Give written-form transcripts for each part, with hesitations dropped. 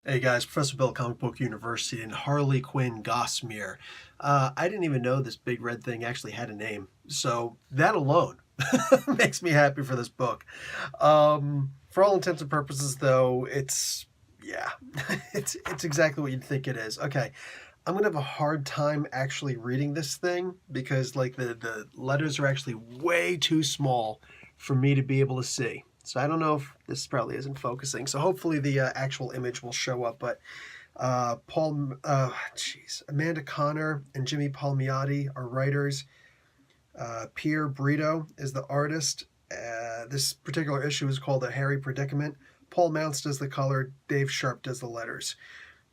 Hey guys, Professor Bill, Comic Book University, and Harley Quinn Gossamer. I didn't even know this big red thing actually had a name, so that alone makes me happy for this book. For all intents and purposes, though, yeah, it's exactly what you'd think it is. Okay, I'm gonna have a hard time actually reading this thing because like the letters are actually way too small for me to be able to see. So I don't know if this probably isn't focusing. So hopefully the actual image will show up. But Amanda Connor and Jimmy Palmiotti are writers. Pierre Brito is the artist. This particular issue is called A Hairy Predicament. Paul Mounts does the color. Dave Sharp does the letters.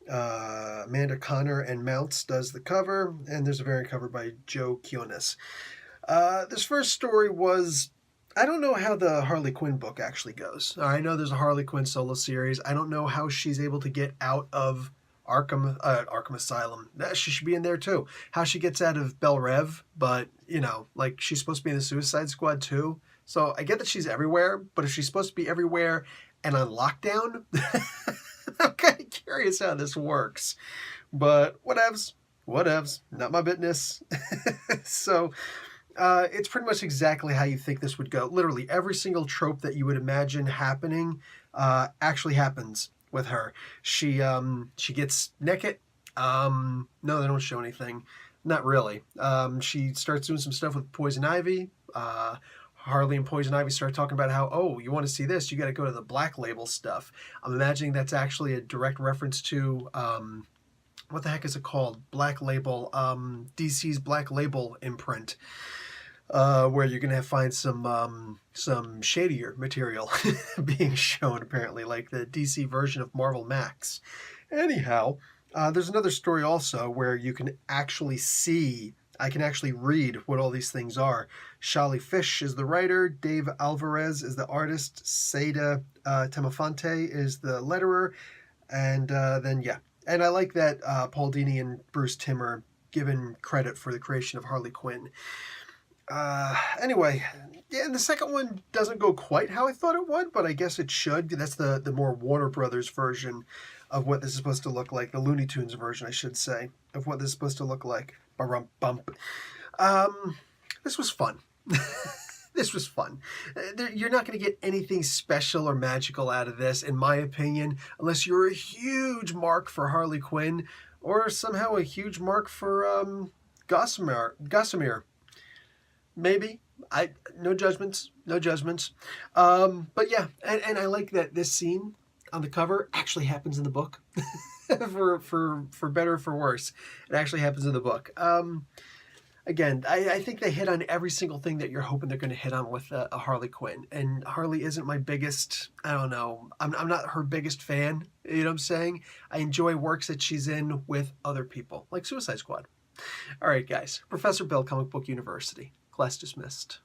Amanda Connor and Mounts does the cover. And there's a variant cover by Joe Kionis. This first story was... I don't know how the Harley Quinn book actually goes. I know there's a Harley Quinn solo series. I don't know how she's able to get out of Arkham Asylum. She should be in there too. How she gets out of Bel Rev, but, like she's supposed to be in the Suicide Squad too. So I get that she's everywhere, but if she's supposed to be everywhere and on lockdown, I'm kind of curious how this works. But whatevs. Not my business. So... it's pretty much exactly how you think this would go. Literally, every single trope that you would imagine happening actually happens with her. She gets naked. No, they don't show anything. Not really. She starts doing some stuff with Poison Ivy. Harley and Poison Ivy start talking about how, oh, you want to see this? You got to go to the Black Label stuff. I'm imagining that's actually a direct reference to... what the heck is it called? Black Label, DC's Black Label imprint, where you're gonna find some shadier material being shown, apparently, like the DC version of Marvel Max. Anyhow, there's another story also where you can actually see. I can actually read what all these things are. Shali Fish is the writer. Dave Alvarez is the artist. Seda Temofonte is the letterer. And then, yeah. And I like that Paul Dini and Bruce Timm are given credit for the creation of Harley Quinn. Anyway, yeah, and the second one doesn't go quite how I thought it would, but I guess it should. That's the more Warner Brothers version of what this is supposed to look like. The Looney Tunes version, I should say, of what this is supposed to look like. Ba-rum-bump. This was fun. This was fun. You're not going to get anything special or magical out of this, in my opinion, unless you're a huge mark for Harley Quinn or somehow a huge mark for Gossamer. Maybe. No judgments. But yeah, and I like that this scene on the cover actually happens in the book. for better or for worse, it actually happens in the book. Again, I think they hit on every single thing that you're hoping they're going to hit on with a Harley Quinn. And Harley isn't my biggest, I don't know, I'm not her biggest fan, you know what I'm saying? I enjoy works that she's in with other people, like Suicide Squad. All right, guys. Professor Bill, Comic Book University. Class dismissed.